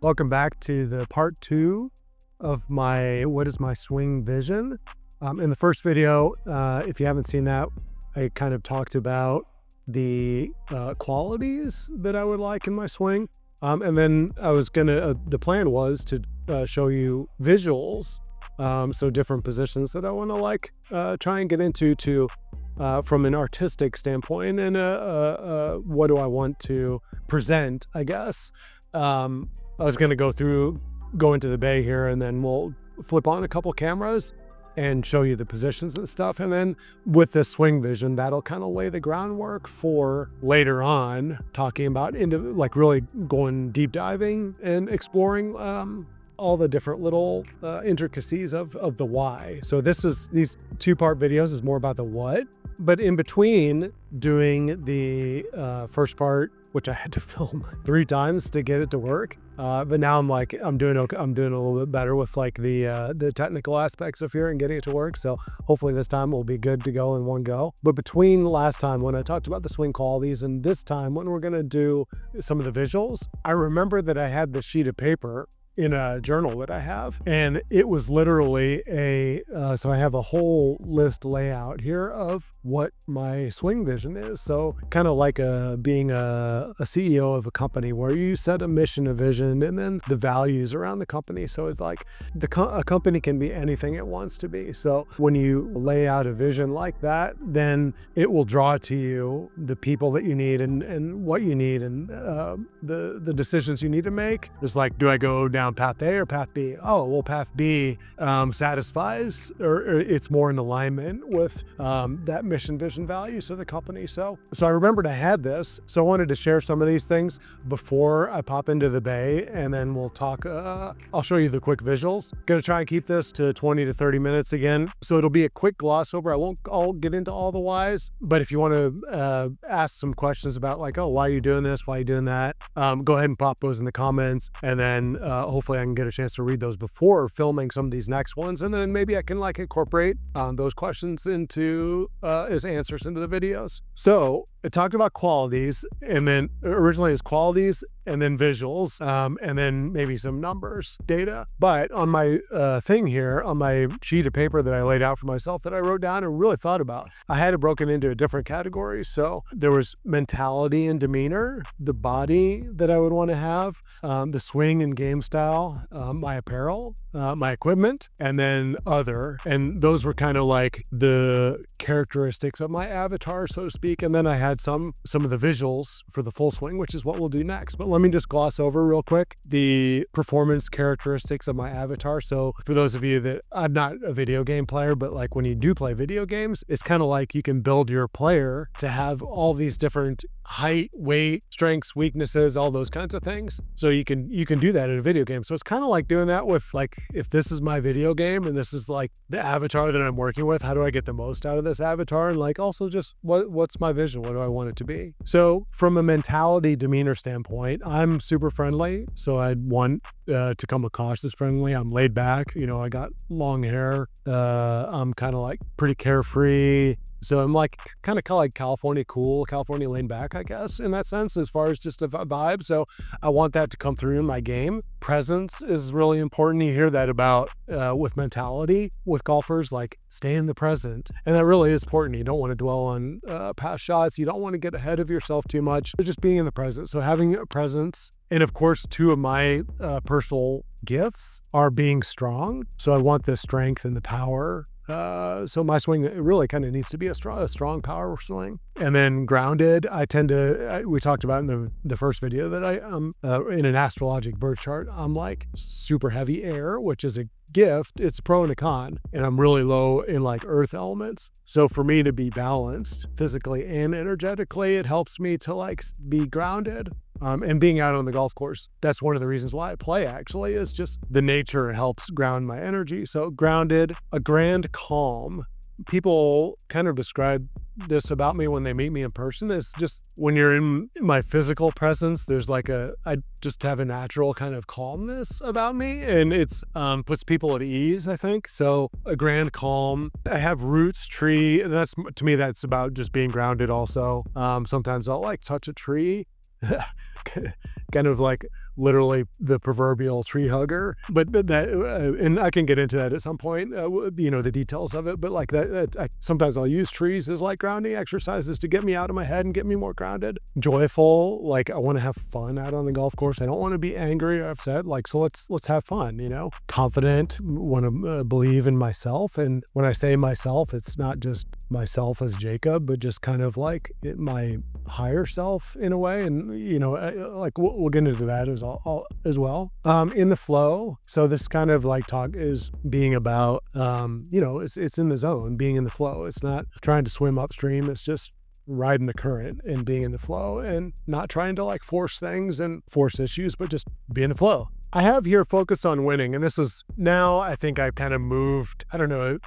Welcome back to the part 2 of my what is my swing vision. In the first video, if you haven't seen that, I kind of talked about the qualities that I would like in my swing. And then I was gonna, the plan was to show you visuals, so different positions that I want to try and get into from an artistic standpoint, and what do I want to present, I guess. I was going to go into the bay here, and then we'll flip on a couple cameras and show you the positions and stuff. And then with this swing vision, that'll kind of lay the groundwork for later on talking about really going deep diving and exploring all the different little intricacies of the why. So these 2-part videos is more about the what, but in between doing the first part, which I had to film 3 times to get it to work. But now I'm doing a little bit better with the technical aspects of here and getting it to work. So hopefully this time will be good to go in one go. But between last time when I talked about the swing qualities and this time when we're gonna do some of the visuals, I remember that I had this sheet of paper in a journal that I have, and it was literally so I have a whole list layout here of what my swing vision is. So kind of like being a CEO of a company where you set a mission, a vision, and then the values around the company. So it's like a company can be anything it wants to be. So when you lay out a vision like that, then it will draw to you the people that you need and what you need, and the decisions you need to make. It's like, do I go down path A or path B? Oh, well, path B satisfies, or it's more in alignment with that mission, vision, values of the company. So I remembered I had this, so I wanted to share some of these things before I pop into the bay, and then we'll talk. I'll show you the quick visuals. Gonna try and keep this to 20 to 30 minutes again, so it'll be a quick gloss over. I'll get into all the whys, but if you want to ask some questions about oh, why are you doing this, why are you doing that, go ahead and pop those in the comments, and then hopefully I can get a chance to read those before filming some of these next ones, and then maybe I can incorporate those questions into as answers into the videos. So I talked about qualities, and then originally it's qualities and then visuals, and then maybe some numbers, data. But on my thing here, on my sheet of paper that I laid out for myself, that I wrote down and really thought about, I had it broken into different categories. So there was mentality and demeanor, the body that I would want to have, the swing and game style, my apparel, my equipment, and then other. And those were kind of like the characteristics of my avatar, so to speak. And then I had some of the visuals for the full swing, which is what we'll do next. But let me just gloss over real quick the performance characteristics of my avatar. So for those of you that, I'm not a video game player, but when you do play video games, it's kind of like you can build your player to have all these different height, weight, strengths, weaknesses, all those kinds of things. So you can do that in a video game. So it's kind of like doing that with if this is my video game and this is the avatar that I'm working with, how do I get the most out of this avatar? And also just what's my vision? What do I want it to be? So from a mentality, demeanor standpoint, I'm super friendly. So I'd want to come across as friendly. I'm laid back. I got long hair. I'm kind of pretty carefree. So I'm kind of like California cool, California laid back, I guess, in that sense, as far as just a vibe. So I want that to come through in my game. Presence is really important. You hear that about with mentality with golfers, stay in the present. And that really is important. You don't want to dwell on past shots. You don't want to get ahead of yourself too much. Just being in the present. So having a presence. And of course, 2 of my personal gifts are being strong. So I want the strength and the power. So my swing, it really kind of needs to be a strong power swing. And then grounded, we talked about in the first video that in an astrologic birth chart, I'm super heavy air, which is a gift. It's a pro and a con, and I'm really low in earth elements. So for me to be balanced physically and energetically, it helps me to be grounded. And being out on the golf course, that's one of the reasons why I play, actually, is just the nature helps ground my energy. So grounded, a grand calm. People kind of describe this about me when they meet me in person. Is just when you're in my physical presence, there's I just have a natural kind of calmness about me, and it's puts people at ease, I think. So a grand calm. I have roots, tree. That's, to me, that's about just being grounded also. Sometimes I'll touch a tree. kind of like literally the proverbial tree hugger. But that, and I can get into that at some point, the details of it. But like sometimes I'll use trees as like grounding exercises to get me out of my head and get me more grounded, joyful. Like I want to have fun out on the golf course. I don't want to be angry or upset. Like, so let's have fun, confident, want to believe in myself. And when I say myself, it's not just myself as Jaacob, but just kind of like my higher self in a way. And, like we'll get into that as well. In the flow. So this kind of like talk is being about, it's in the zone, being in the flow. It's not trying to swim upstream. It's just riding the current and being in the flow and not trying to like force things and force issues, but just be in the flow. I have here focused on winning. And this is now, I think I kind of moved, I don't know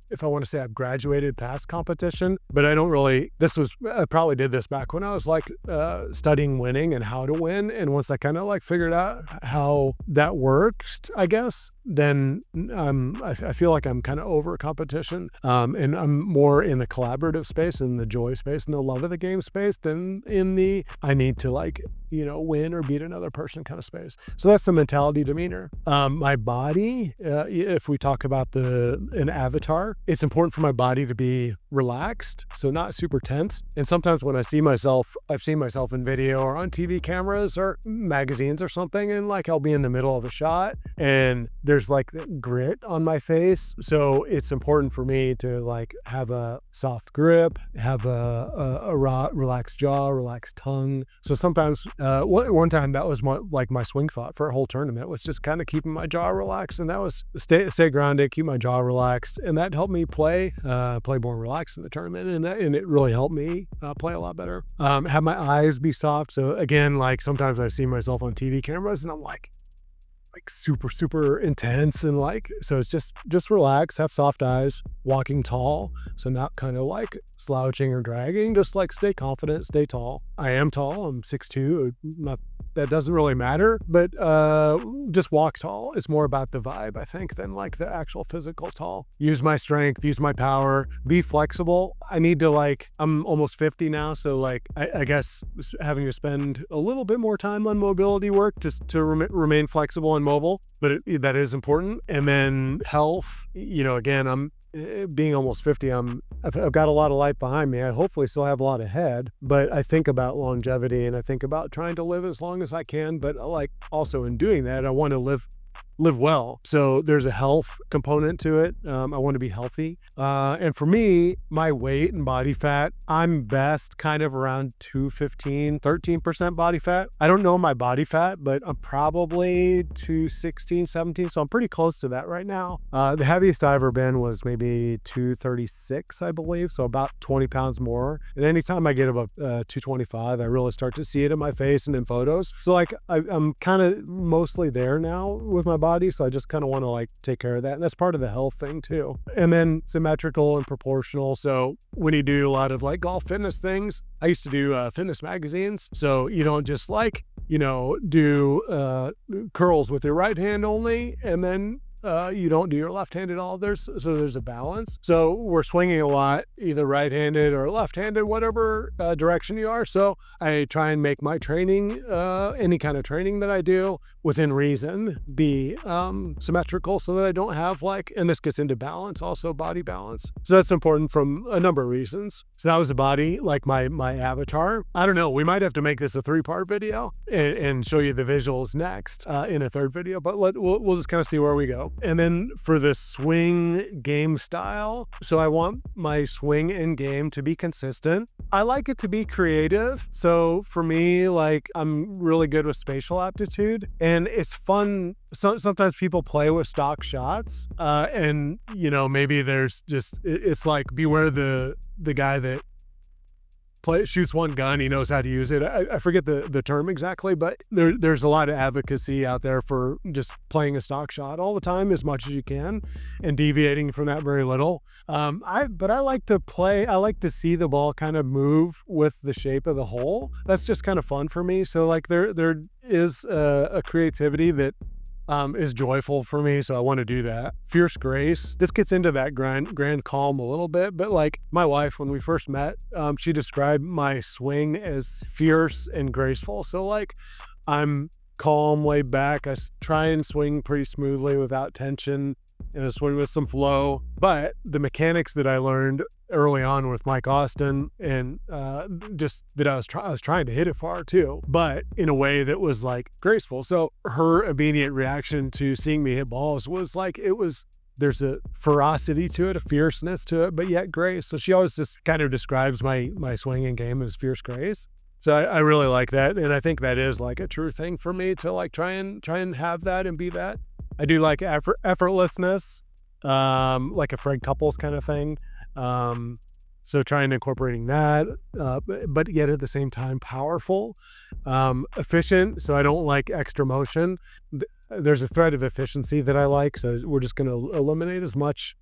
if I want to say I've graduated past competition, but I probably did this back when I was like studying winning and how to win. And once I kind of like figured out how that works, I guess, then I feel like I'm kind of over competition, and I'm more in the collaborative space and the joy space and the love of the game space than in the I need to like win or beat another person kind of space. So that's the mentality demeanor. My body, if we talk about an avatar, it's important for my body to be relaxed, so not super tense. And sometimes when I've seen myself in video or on TV cameras or magazines or something, and like I'll be in the middle of a shot and there's like grit on my face. So it's important for me to like have a soft grip, have a relaxed jaw, relaxed tongue. So sometimes one time that was my swing thought for a whole tournament was just kind of keeping my jaw relaxed, and that was stay grounded, keep my jaw relaxed, and that helped me play more relaxed in the tournament, and it really helped me play a lot better. Have my eyes be soft. So again, like sometimes I see myself on TV cameras and I'm like super, super intense. And like, so it's just relax, have soft eyes, walking tall. So not kind of like slouching or dragging, just like stay confident, stay tall. I am tall. I'm 6'2". That doesn't really matter, but just walk tall is more about the vibe, I think, than like the actual physical tall. Use my strength, use my power, be flexible. I need to I'm almost 50 now, so like I guess having to spend a little bit more time on mobility work to remain flexible and mobile, but that is important. And then health, again, I'm being almost 50, I've got a lot of life behind me. I hopefully still have a lot ahead, but I think about longevity and I think about trying to live as long as I can. But like also in doing that, I want to live well. So there's a health component to it. I want to be healthy. And for me, my weight and body fat, I'm best kind of around 215, 13% body fat. I don't know my body fat, but I'm probably 216, 17. So I'm pretty close to that right now. The heaviest I ever been was maybe 236, I believe. So about 20 pounds more. And anytime I get above 225, I really start to see it in my face and in photos. So like I'm kind of mostly there now with my body. So I just kind of want to like take care of that. And that's part of the health thing too. And then symmetrical and proportional. So when you do a lot of like golf fitness things, I used to do fitness magazines. So you don't just like, do curls with your right hand only, and then you don't do your left-handed at all. There's a balance. So we're swinging a lot, either right-handed or left-handed, whatever direction you are. So I try and make my training, any kind of training that I do within reason, be symmetrical, so that I don't have and this gets into balance, also body balance. So that's important from a number of reasons. So that was the body, like my avatar. I don't know, we might have to make this a 3-part video and show you the visuals next in a 3rd video, but we'll just kind of see where we go. And then for the swing game style, so I want my swing and game to be consistent. I like it to be creative. So for me, I'm really good with spatial aptitude, and it's fun. Sometimes people play with stock shots, and maybe there's it's like beware the guy that shoots one gun, he knows how to use it. I forget the term exactly, but there's a lot of advocacy out there for just playing a stock shot all the time as much as you can and deviating from that very little. But I like to play, I like to see the ball kind of move with the shape of the hole. That's just kind of fun for me. So there is a creativity that is joyful for me, so I want to do that. Fierce grace. This gets into that grand calm a little bit, but like my wife, when we first met, she described my swing as fierce and graceful. So like I'm calm, laid back. Try and swing pretty smoothly without tension, and I swing with some flow. But the mechanics that I learned early on with Mike Austin, and just that I was trying to hit it far too, but in a way that was like graceful. So her immediate reaction to seeing me hit balls was like, there's a ferocity to it, a fierceness to it, but yet grace. So she always just kind of describes my swinging game as fierce grace. So I really like that, and I think that is like a true thing for me to like try and have that and be that. I do like effortlessness, like a Fred Couples kind of thing. So trying incorporating that, but yet at the same time powerful, efficient. So I don't like extra motion. There's a thread of efficiency that I like. So we're just going to eliminate as much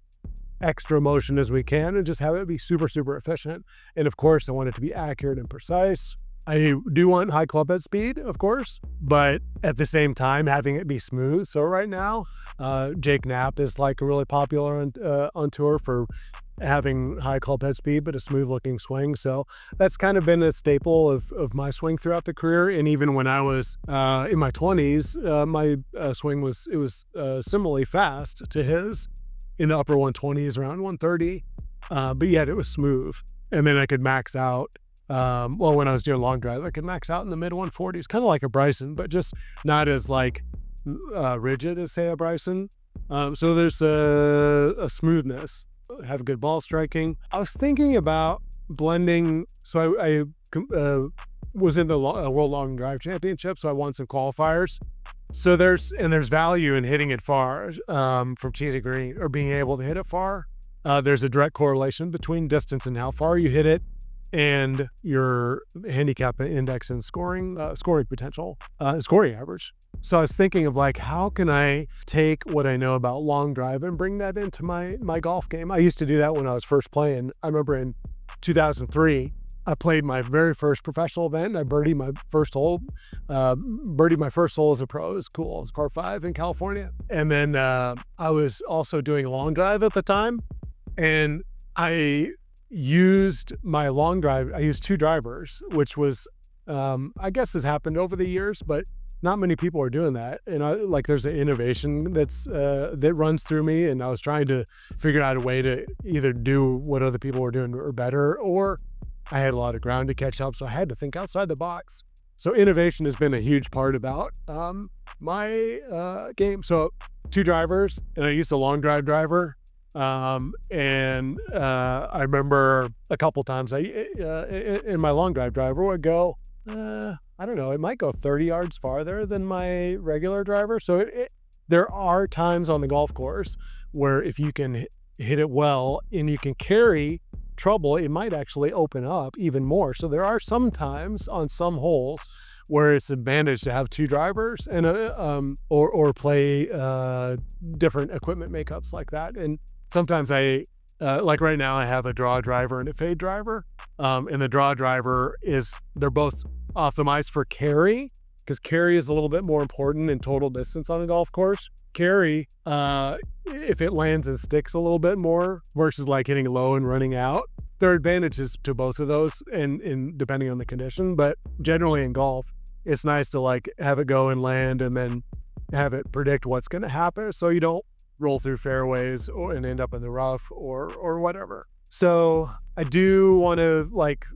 extra motion as we can and just have it be super, super efficient. And of course I want it to be accurate and precise. I do want high club head speed, of course, but at the same time having it be smooth. So right now, Jake Knapp is like really popular on tour for having high club head speed, but a smooth looking swing. So that's kind of been a staple of my swing throughout the career. And even when I was in my 20s, my swing was similarly fast to his, in the upper 120s, around 130, but yet it was smooth. And then I could max out. When I was doing long drive, I could max out in the mid 140s, kind of like a Bryson, but just not as like rigid as say a Bryson. So there's a smoothness, have good ball striking. I was thinking about blending. So I was in the World Long Drive Championship, so I won some qualifiers. So there's value in hitting it far from tee to green, or being able to hit it far. There's a direct correlation between distance and how far you hit it, and your handicap index and scoring potential, scoring average. So I was thinking of like, how can I take what I know about long drive and bring that into my golf game? I used to do that when I was first playing. I remember in 2003, I played my very first professional event, and I birdied my first hole. Birdied my first hole as a pro. It was cool. It was par 5 in California. And then I was also doing long drive at the time, and I used my long drive. I used 2 drivers, which was, I guess has happened over the years, but not many people are doing that. And there's an innovation that runs through me, and I was trying to figure out a way to either do what other people were doing or better, or I had a lot of ground to catch up, so I had to think outside the box. So innovation has been a huge part about my game. So 2 drivers, and I used a long drive driver. And I remember a couple times in my long drive driver would go, I don't know, it might go 30 yards farther than my regular driver. So there are times on the golf course where if you can hit it well and you can carry trouble, it might actually open up even more. So there are some times on some holes where it's advantage to have 2 drivers and or play different equipment makeups like that. And sometimes like right now I have a draw driver and a fade driver, and the draw driver they're both optimized for carry, because carry is a little bit more important in total distance on a golf course. Carry, if it lands and sticks a little bit more versus like hitting low and running out. There are advantages to both of those, and depending on the condition, but generally in golf, it's nice to like have it go and land and then have it predict what's going to happen, so you don't roll through fairways and end up in the rough or whatever. So I do want to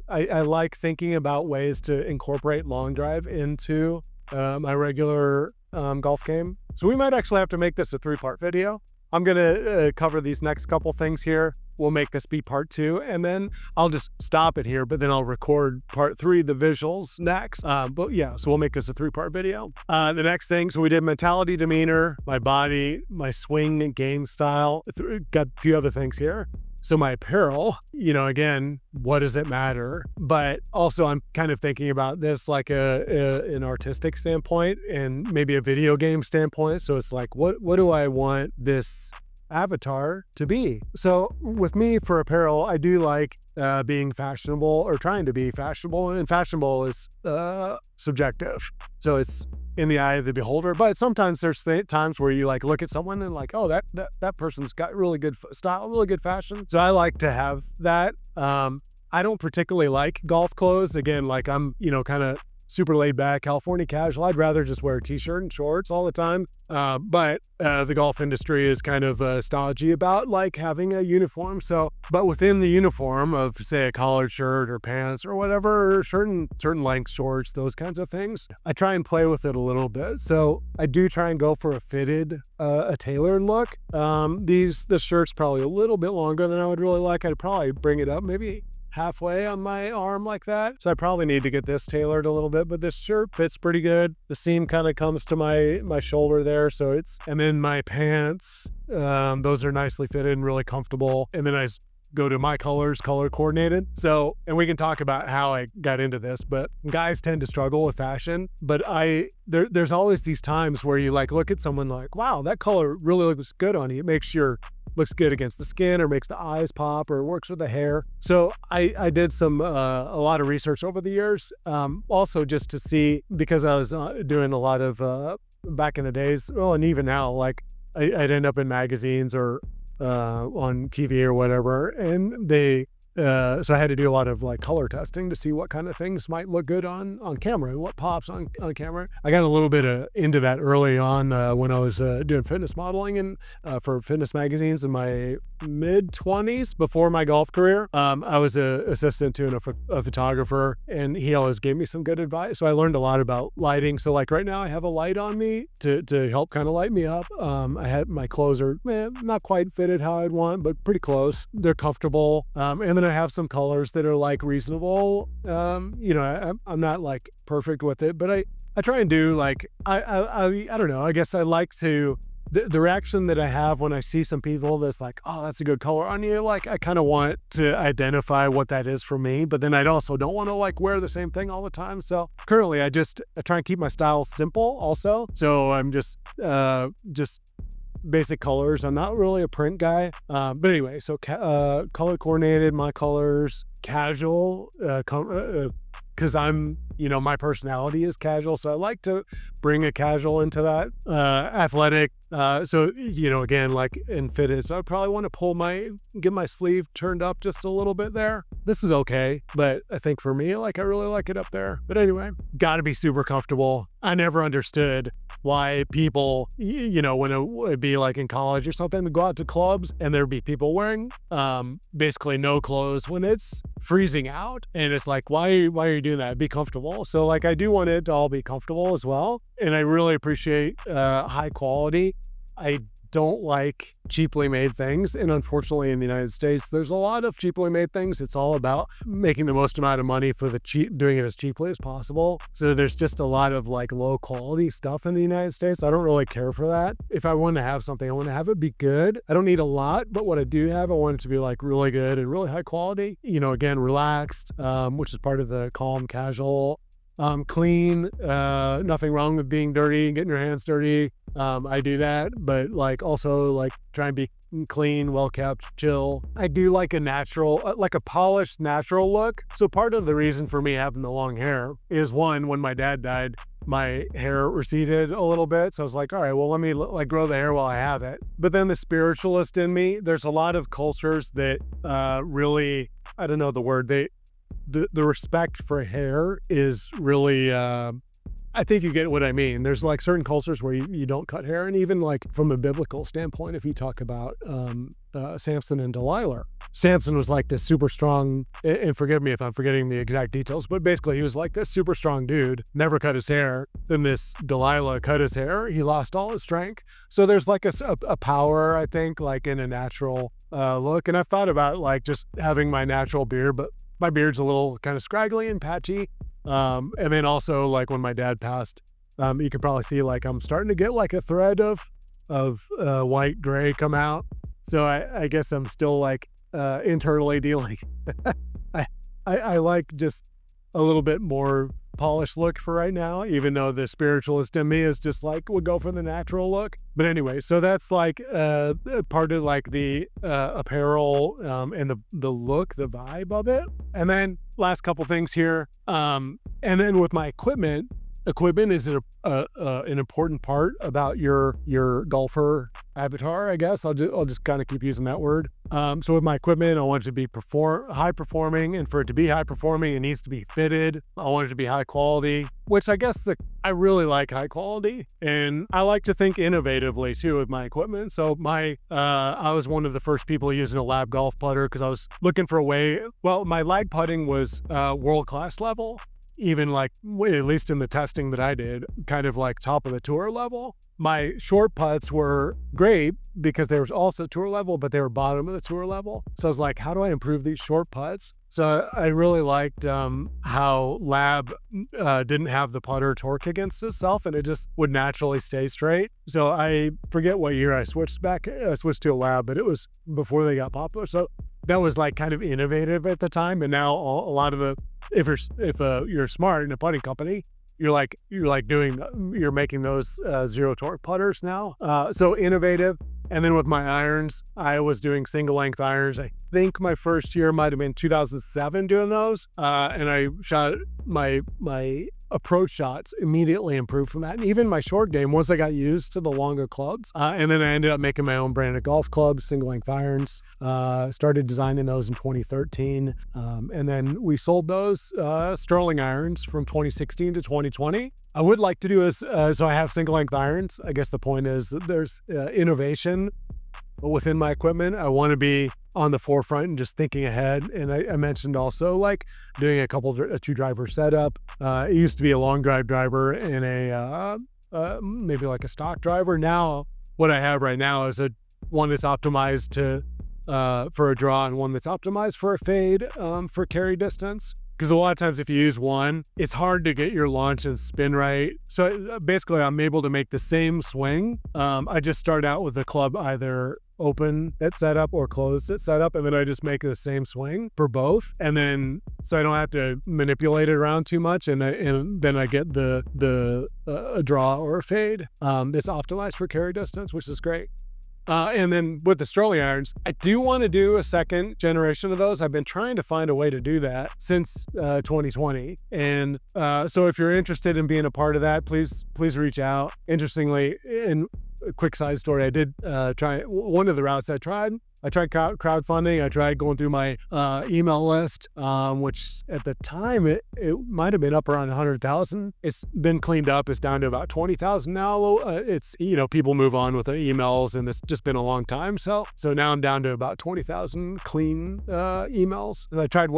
I like thinking about ways to incorporate long drive into my regular golf game. So we might actually have to make this a 3-part video. I'm going to cover these next couple things here. We'll make this be part 2, and then I'll just stop it here, but then I'll record part 3, the visuals, next. But yeah, so we'll make this a 3-part video. The next thing, so we did mentality, demeanor, my body, my swing and game style. Got a few other things here. So my apparel, again, what does it matter? But also I'm kind of thinking about this like an artistic standpoint and maybe a video game standpoint. So it's like, what do I want this avatar to be? So with me for apparel, I do like being fashionable or trying to be fashionable, and fashionable is subjective. So it's in the eye of the beholder. But sometimes there's times where you like look at someone and like, oh, that person's got really good style, really good fashion. So I like to have that. I don't particularly like golf clothes. Again, like I'm, kind of super laid back, California casual. I'd rather just wear a t-shirt and shorts all the time. But the golf industry is kind of stodgy about like having a uniform. So, but within the uniform of say a collared shirt or pants or whatever, or certain length shorts, those kinds of things, I try and play with it a little bit. So I do try and go for a fitted, a tailored look. This shirt's probably a little bit longer than I would really like. I'd probably bring it up maybe halfway on my arm like that. So I probably need to get this tailored a little bit, but this shirt fits pretty good. The seam kind of comes to my shoulder there. So and then my pants, those are nicely fitted and really comfortable. And then I go to my colors, color coordinated. So, and we can talk about how I got into this, but guys tend to struggle with fashion. But there's always these times where you like look at someone like, wow, that color really looks good on you. It makes looks good against the skin or makes the eyes pop or works with the hair. So I did a lot of research over the years, also just to see, because I was doing a lot of, back in the days, well, and even now, like I'd end up in magazines or on TV or whatever, and so I had to do a lot of like color testing to see what kind of things might look good on camera, what pops on camera. I got a little bit into that early on when I was doing fitness modeling and for fitness magazines in my mid-20s before my golf career. I was an assistant to a photographer, and he always gave me some good advice. So I learned a lot about lighting. So like right now I have a light on me to help kind of light me up. I had my clothes are not quite fitted how I'd want, but pretty close. They're comfortable. And then I have some colors that are like reasonable. I'm not like perfect with it, but I try and do like, I don't know, I guess I like to, the reaction that I have when I see some people that's like, oh, that's a good color on you. Like, I kind of want to identify what that is for me, but then I also don't want to like wear the same thing all the time. So currently I try and keep my style simple also. So I'm just basic colors. I'm not really a print guy. But anyway, so color coordinated, my colors, casual, because I'm, my personality is casual. So I like to bring a casual into that, athletic. So, again, like in fitted. So I probably want to get my sleeve turned up just a little bit there. This is okay, but I think for me, like I really like it up there. But anyway, gotta be super comfortable. I never understood why people, when it would be like in college or something, to go out to clubs and there'd be people wearing basically no clothes when it's freezing out. And it's like, why are you doing that? Be comfortable. So like I do want it to all be comfortable as well. And I really appreciate high quality. I don't like cheaply made things. And unfortunately in the United States, there's a lot of cheaply made things. It's all about making the most amount of money for doing it as cheaply as possible. So there's just a lot of like low quality stuff in the United States. I don't really care for that. If I want to have something, I want to have it be good. I don't need a lot, but what I do have, I want it to be like really good and really high quality. Again, relaxed, which is part of the calm, casual, clean, nothing wrong with being dirty, getting your hands dirty. I do that, but like also like try and be clean, well kept, chill. I do like a natural, like a polished natural look. So part of the reason for me having the long hair is one, when my dad died, my hair receded a little bit. So I was like, all right, well, let me like grow the hair while I have it. But then the spiritualist in me, there's a lot of cultures that really, I don't know the word, the respect for hair is really, I think you get what I mean. There's like certain cultures where you don't cut hair. And even like from a biblical standpoint, if you talk about Samson and Delilah, Samson was like this super strong, and forgive me if I'm forgetting the exact details, but basically he was like this super strong dude, never cut his hair. Then this Delilah cut his hair. He lost all his strength. So there's like a power, I think, like in a natural look. And I've thought about like just having my natural beard, but my beard's a little kind of scraggly and patchy. And then also like when my dad passed, you could probably see like I'm starting to get like a thread of white gray come out. So I guess I'm still like internally dealing. I like just a little bit more polished look for right now, even though the spiritualist in me is just like would go for the natural look. But anyway, so that's like part of like the apparel and the look, the vibe of it. And then last couple things here. And then with my equipment, equipment is an important part about your golfer avatar, I guess. I'll just kind of keep using that word. So with my equipment, I want it to be high performing, and for it to be high performing, it needs to be fitted. I want it to be high quality, which I guess I really like high quality, and I like to think innovatively too with my equipment. So I was one of the first people using a lab golf putter because I was looking for a way. Well, my lag putting was world-class level. Even like, at least in the testing that I did, kind of like top of the tour level. My short putts were great because they were also tour level, but they were bottom of the tour level. So I was like, how do I improve these short putts? So I really liked how Lab didn't have the putter torque against itself, and it just would naturally stay straight. So I forget what year I switched to a Lab, but it was before they got popular. So that was like kind of innovative at the time. And now a lot of if you're smart in a putting company, you're making those zero torque putters now. So innovative. And then with my irons, I was doing single length irons. I think my first year might have been 2007 doing those. And I shot my approach shots immediately improved from that. And even my short game, once I got used to the longer clubs, and then I ended up making my own brand of golf clubs, single length irons, started designing those in 2013. And then we sold those Sterling irons from 2016 to 2020. I would like to do so I have single length irons. I guess the point is that there's innovation within my equipment. I want to be on the forefront and just thinking ahead. And I mentioned also like doing a two driver setup. It used to be a long driver and maybe like a stock driver. Now what I have right now is one that's optimized for a draw and one that's optimized for a fade for carry distance. Because a lot of times if you use one, it's hard to get your launch and spin right. So basically I'm able to make the same swing. I just start out with the club either open at setup or closed at setup, and then I just make the same swing for both. And then, so I don't have to manipulate it around too much. And then I get a draw or a fade that's optimized for carry distance, which is great. And then with the Sterling irons, I do want to do a second generation of those. I've been trying to find a way to do that since 2020. And so if you're interested in being a part of that, please reach out. Interestingly, in a quick side story, I did try one of the routes I tried crowdfunding. I tried going through my email list, which at the time it might have been up around 100,000. It's been cleaned up. It's down to about 20,000 now. It's, people move on with their emails, and it's just been a long time. So now I'm down to about 20,000 clean emails. And I tried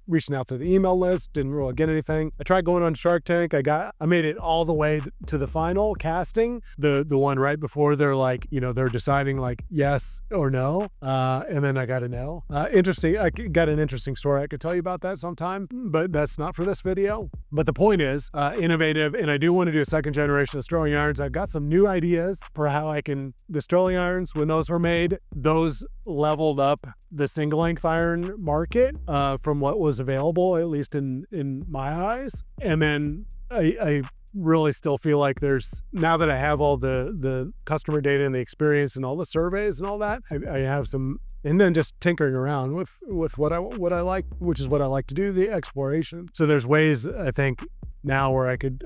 reaching out to the email list, didn't really get anything. I tried going on Shark Tank. I made it all the way to the final casting, the one right before they're like, they're deciding like yes or no. And then I got a no. Interesting. I got an interesting story I could tell you about that sometime, but that's not for this video. But the point is innovative, and I do want to do a second generation of Sterling irons. I've got some new ideas for how the Sterling irons, when those were made, those leveled up the single length iron market from what was available, at least in my eyes. And then I really still feel like now that I have all the customer data and the experience and all the surveys and all that, I have some, and then just tinkering around with what I like, which is what I like to do, the exploration. So there's ways I think now where I could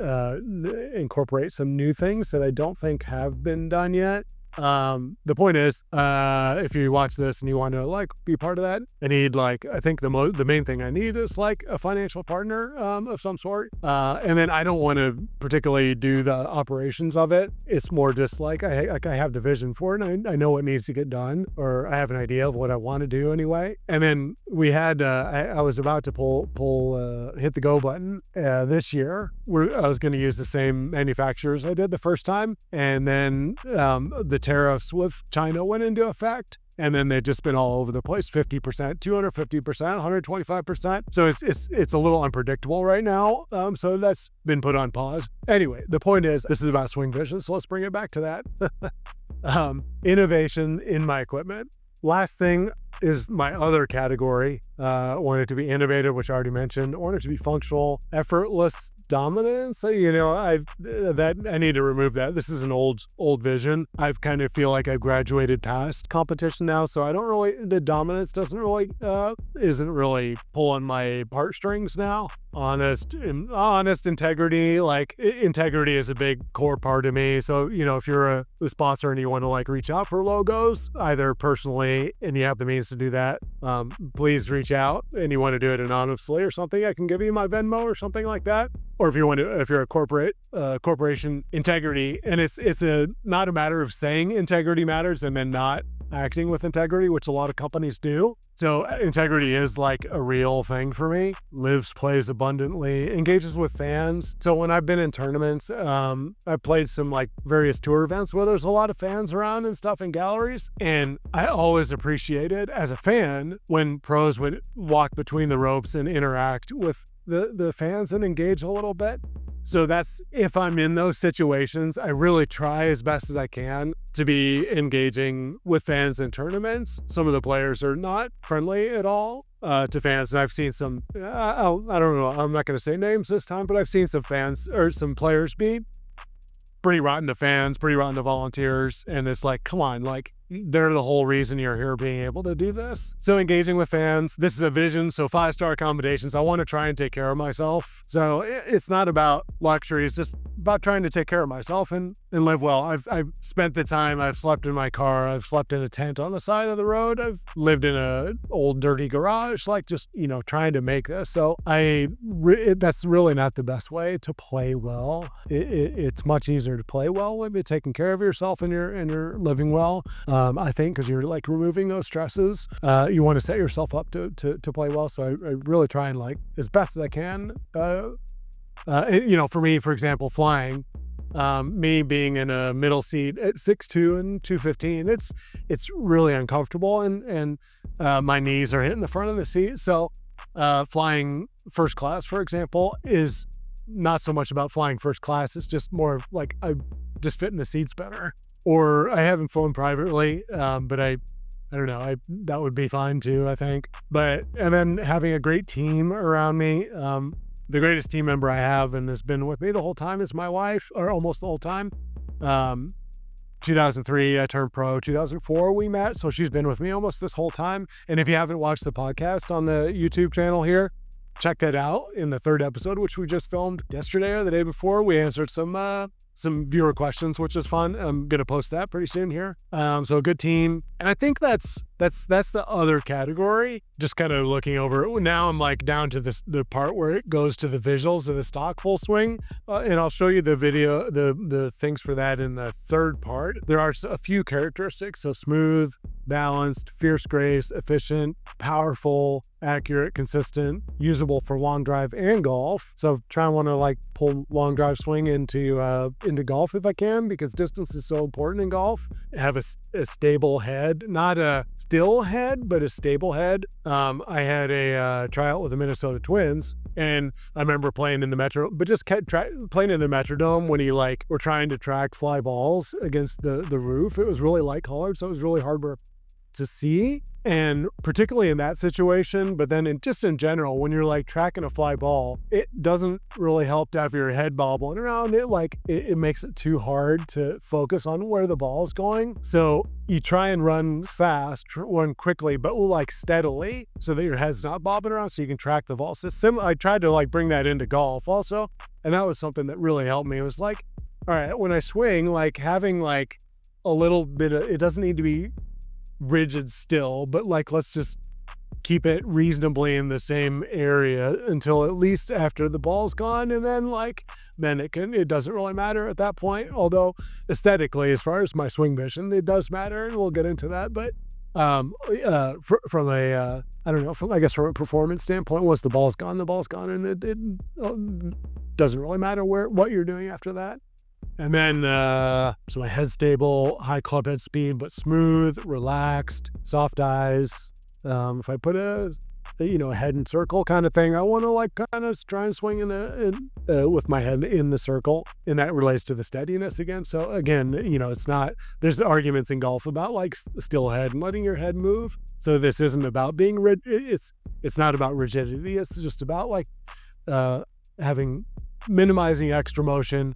incorporate some new things that I don't think have been done yet. The point is, if you watch this and you want to be part of that, I think the main thing I need is a financial partner of some sort. And then I don't want to particularly do the operations of it. It's more just I have the vision for it, and I know what needs to get done, or I have an idea of what I want to do anyway. And then we had I was about to hit the go button this year. I was going to use the same manufacturers I did the first time, and then the tariffs with China went into effect, and then they've just been all over the place, 50%, 250%, 125%. So it's a little unpredictable right now. So that's been put on pause. Anyway, the point is, this is about swing vision, so let's bring it back to that. Innovation in my equipment. Last thing is my other category. I want it to be innovative, which I already mentioned. I want it to be functional, effortless dominance. You know, I need to remove that. This is an old vision. I've kind of feel like I've graduated past competition now, so I don't really, the dominance doesn't really isn't really pulling my heartstrings now. Honest integrity, like integrity is a big core part of me. So, you know, if you're a sponsor and you want to like reach out for logos, either personally and you have the means to do that, please reach out. And you want to do it anonymously or something, I can give you my Venmo or something like that. Or if you want to, if you're a corporation, integrity, and it's not a matter of saying integrity matters and then not acting with integrity, which a lot of companies do. So integrity is like a real thing for me. Lives, plays abundantly, engages with fans. So when I've been in tournaments, I've played some like various tour events where there's a lot of fans around and stuff in galleries. And I always appreciated as a fan when pros would walk between the ropes and interact with the fans and engage a little bit. So that's, if I'm in those situations, I really try as best as I can to be engaging with fans in tournaments. Some of the players are not friendly at all to fans. And I've seen some, I don't know, I'm not going to say names this time, but I've seen some fans or some players be pretty rotten to fans, pretty rotten to volunteers. And it's like, come on, like, they're the whole reason you're here being able to do this. So engaging with fans, this is a vision. So 5-star accommodations, I want to try and take care of myself. So it's not about luxury. It's just about trying to take care of myself and live well. I've spent the time, I've slept in my car. I've slept in a tent on the side of the road. I've lived in a old dirty garage, like just, you know, trying to make this. So that's really not the best way to play well. It's much easier to play well when you're taking care of yourself and you're living well. I think because you're like removing those stresses, you want to set yourself up to play well. So I really try and like as best as I can. You know, for me, for example, flying, me being in a middle seat at 6'2" and 215, it's really uncomfortable, and my knees are hitting the front of the seat. So flying first class, for example, is not so much about flying first class. It's just more of like I just fit in the seats better. Or I haven't flown privately, but I don't know, that would be fine too, I think. And then having a great team around me, the greatest team member I have and has been with me the whole time is my wife, or almost the whole time. 2003, I turned pro. 2004, we met, so she's been with me almost this whole time. And if you haven't watched the podcast on the YouTube channel here, check that out in the 3rd episode, which we just filmed yesterday or the day before. We answered some viewer questions, which is fun. I'm going to post that pretty soon here. So a good team. And I think that's the other category. Just kind of looking over it. Now I'm like down to the part where it goes to the visuals of the stock full swing. And I'll show you the video, the things for that in the 3rd part. There are a few characteristics. So smooth, balanced, fierce grace, efficient, powerful, accurate, consistent, usable for long drive and golf. So try and want to like pull long drive swing into golf if I can, because distance is so important in golf. Have a stable head, not a still head, but a stable head. I had a tryout with the Minnesota Twins, and I remember playing in the Metro, but just kept playing in the Metrodome when you like were trying to track fly balls against the roof. It was really light colored, so it was really hard to see, and particularly in that situation. But then in general, when you're like tracking a fly ball, it doesn't really help to have your head bobbling around. It makes it too hard to focus on where the ball is going. So you try and run fast, run quickly, but like steadily, so that your head's not bobbing around, so you can track the ball. So I tried to like bring that into golf also, and that was something that really helped me. It was like, all right, when I swing, like having like a little bit of, it doesn't need to be rigid still, but like let's just keep it reasonably in the same area until at least after the ball's gone, and then it doesn't really matter at that point. Although aesthetically, as far as my swing vision, it does matter, and we'll get into that. But from a performance standpoint, once the ball's gone, and it doesn't really matter what you're doing after that. And then, so my head's stable, high club head speed, but smooth, relaxed, soft eyes. If I put a head in circle kind of thing, I want to like kind of try and swing with my head in the circle, and that relates to the steadiness again. So again, it's not, there's arguments in golf about like still head and letting your head move. So this isn't about being rigid. It's not about rigidity. It's just about like having minimizing extra motion,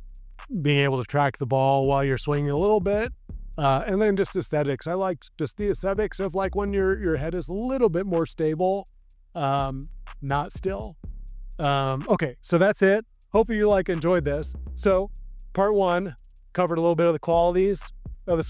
being able to track the ball while you're swinging a little bit. And then just aesthetics. I like just the aesthetics of like when your head is a little bit more stable, not still. Okay, so that's it. Hopefully you enjoyed this. So part 1 covered a little bit of the qualities of the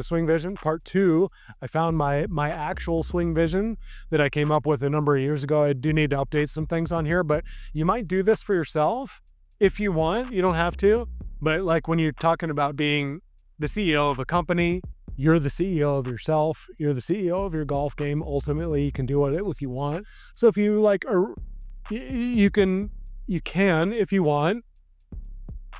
swing vision. Part 2, I found my actual swing vision that I came up with a number of years ago. I do need to update some things on here, but you might do this for yourself if you want. You don't have to, but like when you're talking about being the CEO of a company, you're the CEO of yourself. You're the CEO of your golf game. Ultimately, you can do what you want. So if you you can, if you want,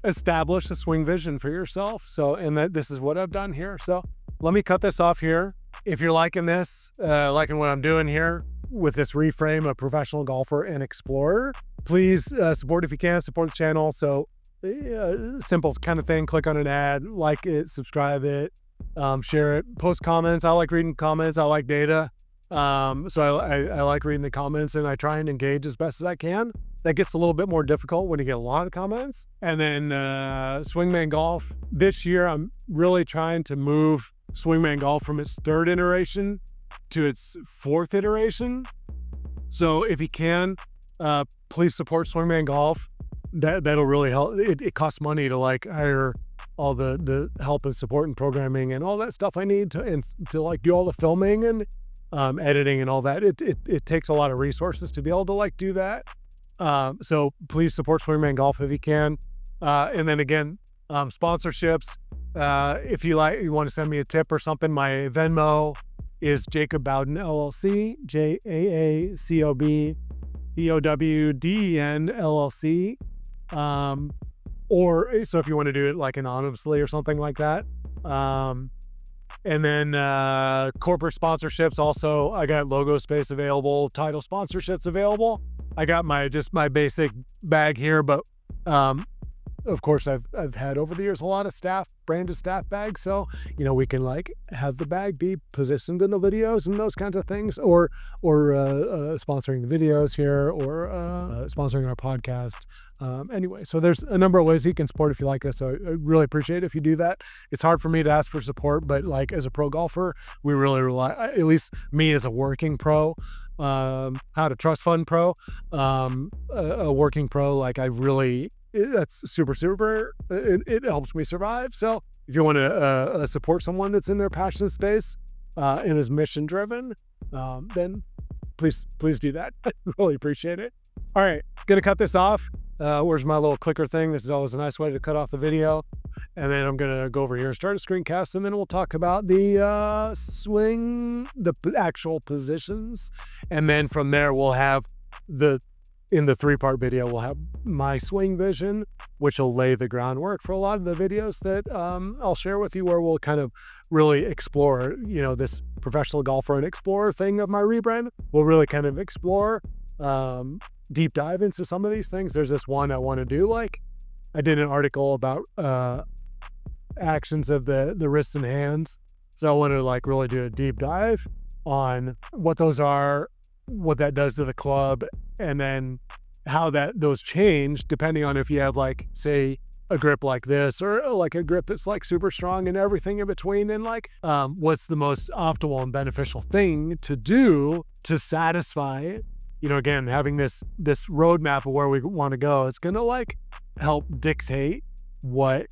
establish a swing vision for yourself. So, and this is what I've done here. So let me cut this off here. If you're liking this, liking what I'm doing here with this reframe of professional golfer and explorer, please support if you can, support the channel. So simple kind of thing, click on an ad, like it, subscribe it, share it, post comments. I like reading comments. I like data. So I like reading the comments, and I try and engage as best as I can. That gets a little bit more difficult when you get a lot of comments. And then Swingman Golf. This year, I'm really trying to move Swingman Golf from its 3rd iteration to its 4th iteration. So if you can, please support Swingman Golf. That'll really help. It costs money to hire all the help and support and programming and all that stuff I need to do all the filming and editing and all that. It takes a lot of resources to be able to do that. So please support Swingman Golf if you can. And then again, sponsorships. If you want to send me a tip or something, my Venmo is Jaacob Bowden LLC, JAACOB BOWDEN LLC. Or so if you want to do it anonymously or something like that. And then corporate sponsorships also. I got logo space available, title sponsorships available. I got my basic bag here, but of course I've had over the years a lot of branded staff bags, so we can have the bag be positioned in the videos and those kinds of things, or sponsoring the videos here, or sponsoring our podcast. Anyway, so there's a number of ways you can support if you like us. So I really appreciate it if you do that. It's hard for me to ask for support, but as a pro golfer, we really rely, at least me as a working pro, how to trust fund pro, a working pro, that's super, it helps me survive. So if you want to support someone that's in their passion space and is mission driven, then please do that. I really appreciate it. All right, gonna cut this off. Where's my little clicker thing? This is always a nice way to cut off the video. And then I'm gonna go over here and start a screencast, and then we'll talk about the swing, the actual positions. And then from there, we'll have in the 3-part video, we'll have my swing vision, which will lay the groundwork for a lot of the videos that I'll share with you, where we'll kind of really explore, this professional golfer and explorer thing of my rebrand. We'll really kind of explore, deep dive into some of these things. There's this one I want to do. I did an article about actions of the wrists and hands. So I want to really do a deep dive on what those are, what that does to the club, and then how those change depending on if you have say a grip like this, or a grip that's super strong, and everything in between, and what's the most optimal and beneficial thing to do to satisfy it. Again, having this roadmap of where we want to go, it's gonna help dictate what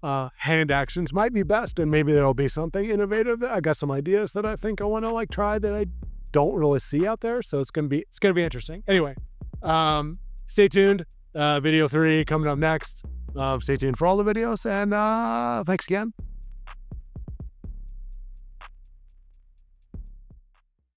hand actions might be best, and maybe there'll be something innovative. I got some ideas that I think I want to try that I don't really see out there, so it's gonna be interesting. Anyway, stay tuned. Video 3 coming up next. Stay tuned for all the videos, and thanks again.